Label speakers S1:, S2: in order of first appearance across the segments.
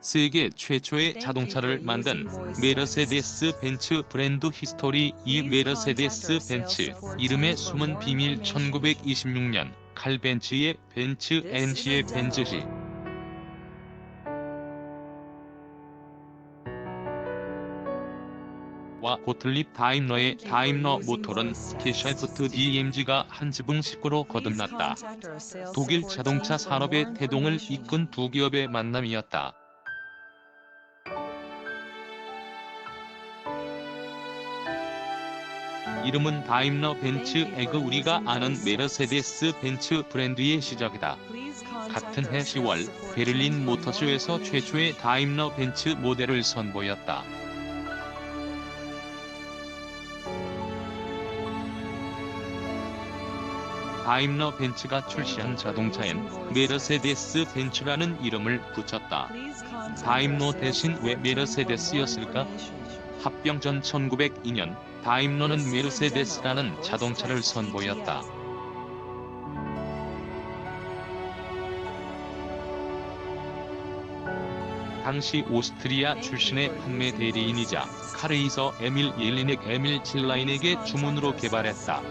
S1: 세계 최초의 자동차를 만든 메르세데스 벤츠 브랜드 히스토리. 이 메르세데스 벤츠 이름의 숨은 비밀. 1926년 칼 벤츠의 벤츠 NC의 벤츠시 와 고틀립 다임러의 다임러 모tor은 게샤프트 DMG가 한 지붕 식구로 거듭났다. 독일 자동차 산업의 태동을 이끈 두 기업의 만남이었다. 이름은 다임러 벤츠 에그. 우리가 아는 메르세데스 벤츠 브랜드의 시작이다. 같은 해 10월 베를린 모터쇼에서 최초의 다임러 벤츠 모델을 선보였다. 다임러 벤츠가 출시한 자동차엔 메르세데스 벤츠라는 이름을 붙였다. 다임러 대신 왜 메르세데스였을까? 합병 전 1902년 다임러는 메르세데스라는 자동차를 선보였다. 당시 오스트리아 출신의 판매 대리인이자 카르이서 에밀 옐리넥 에밀 질라인에게 주문으로 개발했다.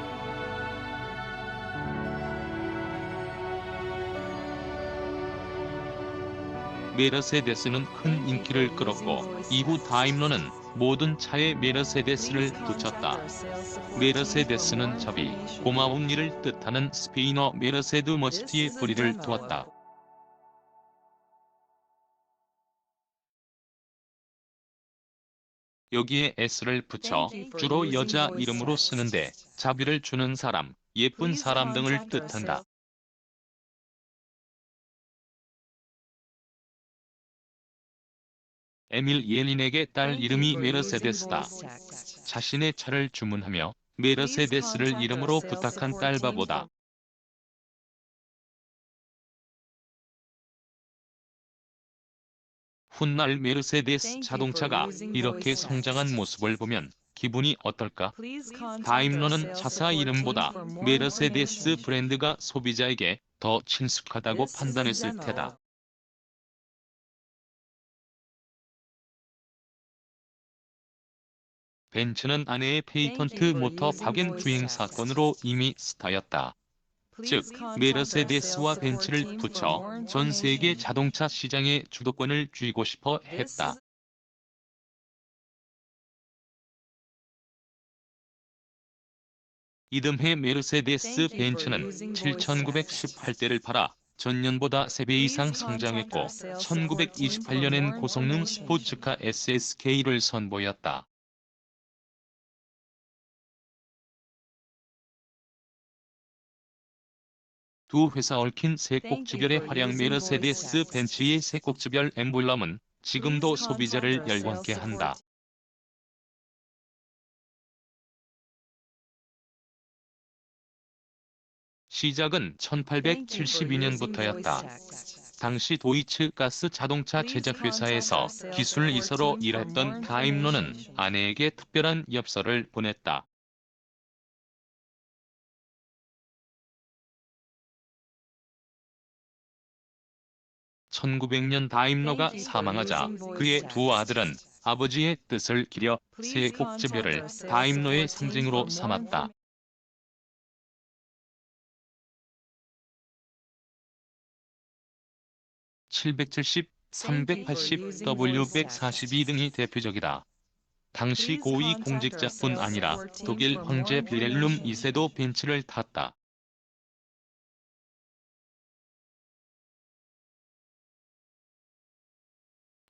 S1: 메르세데스는 큰 인기를 끌었고 이후 다임러는 모든 차에 메르세데스를 붙였다. 메르세데스는 자비, 고마운 일을 뜻하는 스페인어 메르세드 머스티의 뿌리를 두었다. 여기에 s를 붙여 주로 여자 이름으로 쓰는데 자비를 주는 사람, 예쁜 사람 등을 뜻한다. 에밀 예린에게 딸 이름이 메르세데스다. 자신의 차를 주문하며 메르세데스를 이름으로 부탁한 딸 바보다. 훗날 메르세데스 자동차가 이렇게 성장한 모습을 보면 기분이 어떨까? 다임러는 차사 이름보다 메르세데스 브랜드가 소비자에게 더 친숙하다고 판단했을 테다. 벤츠는 아내의 페이턴트 모터 박연 주행 사건으로 이미 스타였다. 즉, 메르세데스와 벤츠를 붙여 전 세계 자동차 시장의 주도권을 쥐고 싶어 했다. 이듬해 메르세데스 벤츠는 7,918대를 팔아 전년보다 3배 이상 성장했고 1928년엔 고성능 스포츠카 SSK를 선보였다. 두 회사 얽힌 세 꼭지별의 활약. 메르세데스 벤츠의 세 꼭지별 엠블럼은 지금도 소비자를 열광케 한다. 시작은 1872년부터였다. 당시 도이츠 가스 자동차 제작 회사에서 기술 이사로 일했던 다임러는 아내에게 특별한 엽서를 보냈다. (1900년) 다임러가 사망하자 그의 두 아들은 아버지의 뜻을 기려 새 꼭지별을 다임러의 상징으로 삼았다. 770, 380, W142 등이 대표적이다. 당시 고위 공직자뿐 아니라 독일 황제 빌헬름 2세도 벤츠를 탔다.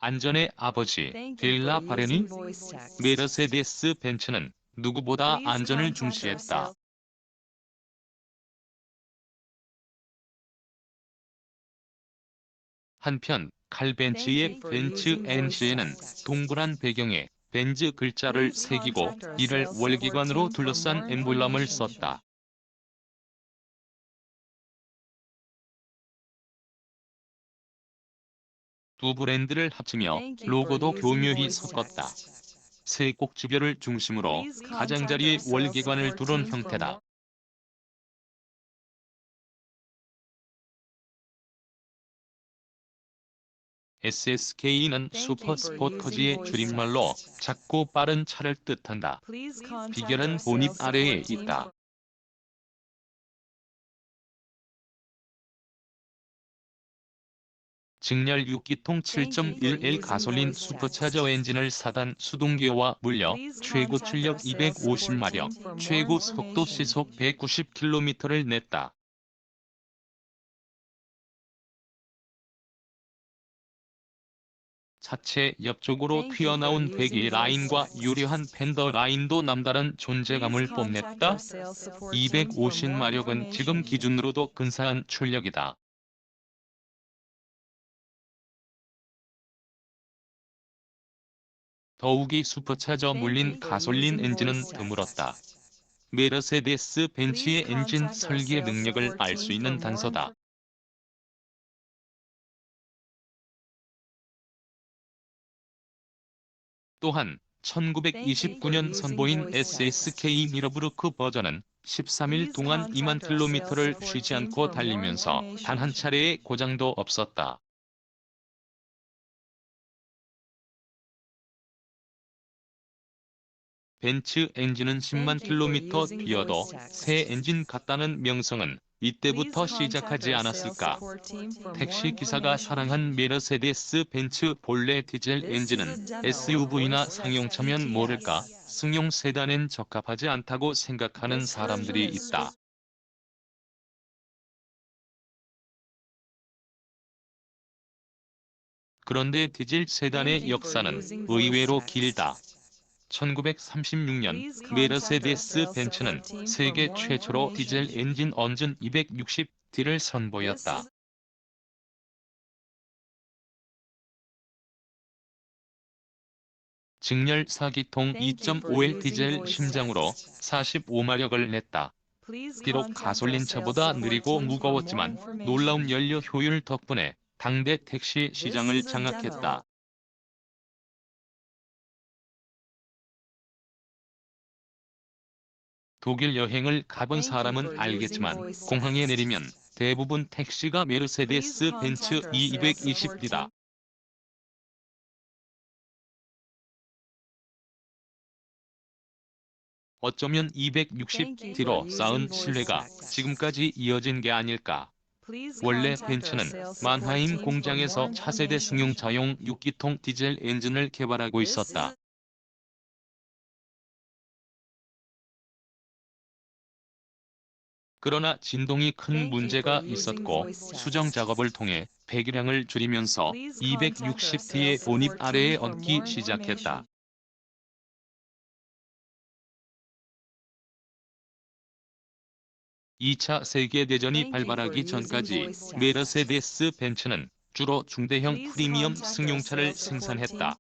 S1: 안전의 아버지, 델라 바레니? 메르세데스 벤츠는 누구보다 안전을 중시했다. 한편 칼 벤츠의 벤츠 NC에는 동그란 배경에 벤츠 글자를 새기고 이를 월계관으로 둘러싼 엠블럼을 썼다. 두 브랜드를 합치며 로고도 교묘히 섞었다. 세 꼭지별을 중심으로 가장자리에 월계관을 두른 형태다. SSK는 슈퍼스포커즈의 줄임말로 작고 빠른 차를 뜻한다. 비결은 본입 아래에 있다. 직렬 6기통 7.1L 가솔린 슈퍼차저 엔진을 4단 수동기어와 물려 최고 출력 250마력, 최고 속도 시속 190km를 냈다. 차체 옆쪽으로 튀어나온 배기 라인과 유려한 팬더 라인도 남다른 존재감을 뽐냈다. 250마력은 지금 기준으로도 근사한 출력이다. 더욱이 슈퍼차저 물린 가솔린 엔진은 드물었다. 메르세데스 벤츠의 엔진 설계 능력을 알 수 있는 단서다. 또한 1929년 선보인 SSK 미러브루크 버전은 13일 동안 2만 킬로미터를 쉬지 않고 달리면서 단 한 차례의 고장도 없었다. 벤츠 엔진은 10만 킬로미터 뛰어도 새 엔진 같다는 명성은 이때부터 시작하지 않았을까. 택시 기사가 사랑한 메르세데스 벤츠 본래 디젤 엔진은 SUV나 상용차면 모를까 승용 세단엔 적합하지 않다고 생각하는 사람들이 있다. 그런데 디젤 세단의 역사는 의외로 길다. 1936년 메르세데스 벤츠는 세계 최초로 디젤 엔진 언진 260D를 선보였다. 직렬 4기통 2.5L 디젤 심장으로 45마력을 냈다. 비록 가솔린차보다 느리고 무거웠지만 놀라운 연료 효율 덕분에 당대 택시 시장을 장악했다. 독일 여행을 가본 사람은 알겠지만 공항에 내리면 대부분 택시가 메르세데스 벤츠 E220D다. 어쩌면 260D로 쌓은 신뢰가 지금까지 이어진 게 아닐까. 원래 벤츠는 만하임 공장에서 차세대 승용차용 6기통 디젤 엔진을 개발하고 있었다. 그러나 진동이 큰 문제가 있었고 수정 작업을 통해 배기량을 줄이면서 260D의 본입 아래에 얹기 시작했다. 2차 세계대전이 발발하기 전까지 메르세데스 벤츠는 주로 중대형 프리미엄 승용차를 생산했다.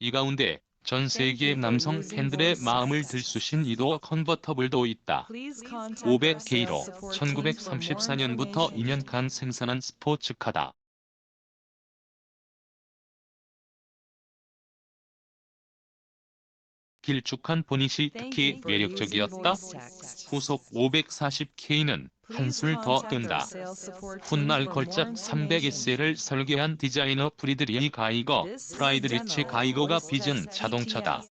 S1: 이 가운데 전 세계 남성 팬들의 마음을 들쑤신 이도어 컨버터블도 있다. 500K로 1934년부터 2년간 생산한 스포츠카다. 길쭉한 보닛이 특히 매력적이었다. 후속 540K는 한술 더 뜬다. 훗날 걸작 300SL을 설계한 디자이너 프리드리히 가이거, 프라이드리치 가이거가 빚은 자동차다.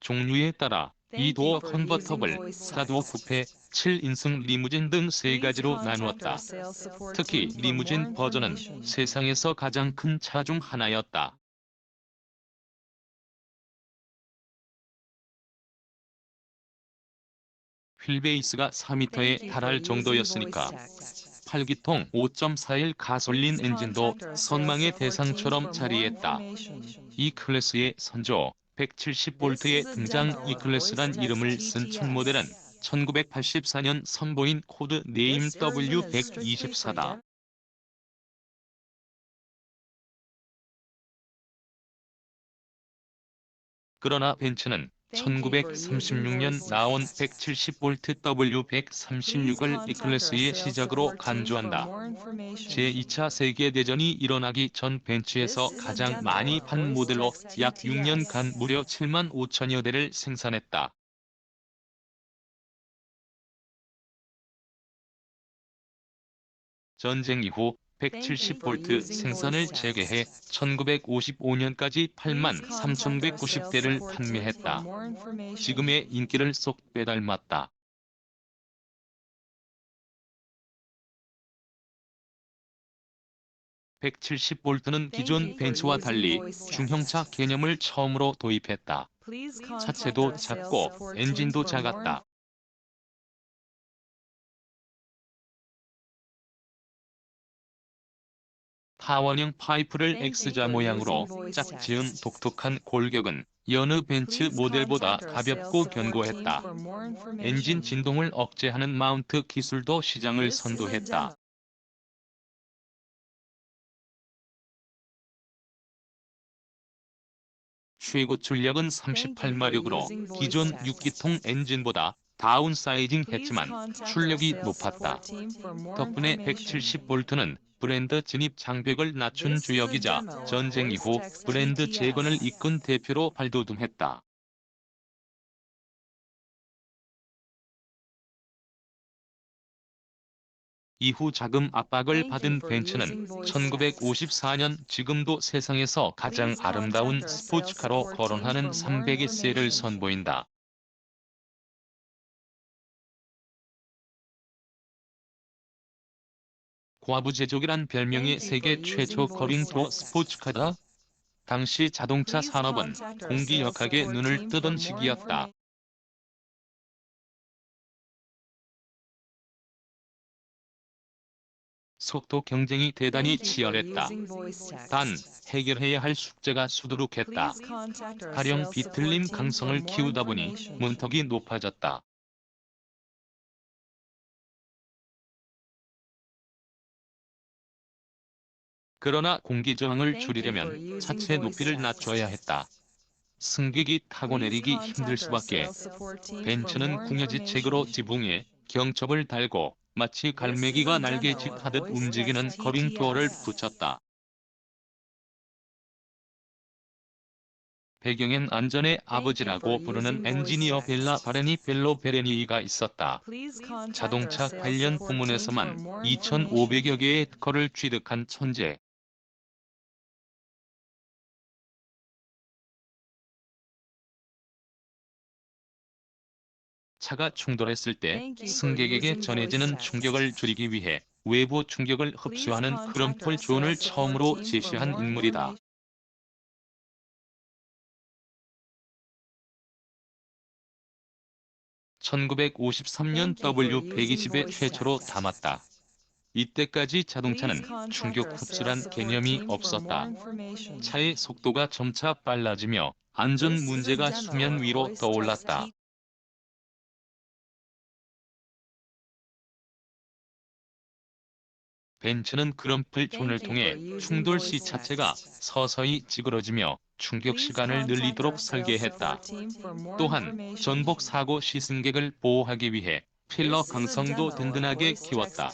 S1: 종류에 따라 2도어 컨버터블, 4도어 쿠페, 7인승 리무진 등 세 가지로 나누었다. 특히 리무진 버전은 세상에서 가장 큰 차 중 하나였다. 휠베이스가 4m에 달할 정도였으니까. 8기통 5.41 가솔린 엔진도 선망의 대상처럼 자리했다. 이 클래스의 선조 170V의 등장 E클래스란 이름을 쓴 첫 모델은 1984년 선보인 코드 네임 W124다. 그러나 벤츠는 1936년 나온 170V W136을 E클래스의 시작으로 간주한다. 제2차 세계대전이 일어나기 전 벤츠에서 가장 많이 판 모델로 약 6년간 무려 7만 5천여 대를 생산했다. 전쟁 이후 170V 생산을 재개해 1955년까지 8만 3,190대를 판매했다. 지금의 인기를 쏙 빼닮았다. 170V는 기존 벤츠와 달리 중형차 개념을 처음으로 도입했다. 차체도 작고 엔진도 작았다. 타원형 파이프를 X자 모양으로 짝 지은 독특한 골격은 여느 벤츠 모델보다 가볍고 견고했다. 엔진 진동을 억제하는 마운트 기술도 시장을 선도했다. 최고 출력은 38마력으로 기존 6기통 엔진보다 다운사이징 했지만 출력이 높았다. 덕분에 170V는 브랜드 진입 장벽을 낮춘 주역이자 전쟁 이후 브랜드 재건을 이끈 대표로 발돋움했다. 이후 자금 압박을 받은 벤츠는 1954년 지금도 세상에서 가장 아름다운 스포츠카로 거론하는 300SL을 선보인다. 과부제족이란 별명의 세계 최초 거링 투어 스포츠카다. 당시 자동차 산업은 공기역학에 눈을 뜨던 시기였다. 속도 경쟁이 대단히 치열했다. 단, 해결해야 할 숙제가 수두룩했다. 가령 비틀림 강성을 키우다 보니 문턱이 높아졌다. 그러나 공기 저항을 줄이려면 차체 높이를 낮춰야 했다. 승객이 타고 내리기 힘들 수밖에. 벤츠는 궁여지책으로 지붕에 경첩을 달고 마치 갈매기가 날개짓하듯 움직이는 거링 투어를 붙였다. 배경엔 안전의 아버지라고 부르는 엔지니어 벨라 바레니 벨로 베레니가 있었다. 자동차 관련 부문에서만 2,500여 개의 특허를 취득한 천재. 차가 충돌했을 때 승객에게 전해지는 충격을 줄이기 위해 외부 충격을 흡수하는 크럼플 존을 처음으로 제시한 인물이다. 1953년 W120에 최초로 담았다. 이때까지 자동차는 충격 흡수란 개념이 없었다. 차의 속도가 점차 빨라지며 안전 문제가 수면 위로 떠올랐다. 벤츠는 크럼플 존을 통해 충돌 시 차체가 서서히 찌그러지며 충격 시간을 늘리도록 설계했다. 또한 전복 사고 시 승객을 보호하기 위해 필러 강성도 든든하게 키웠다.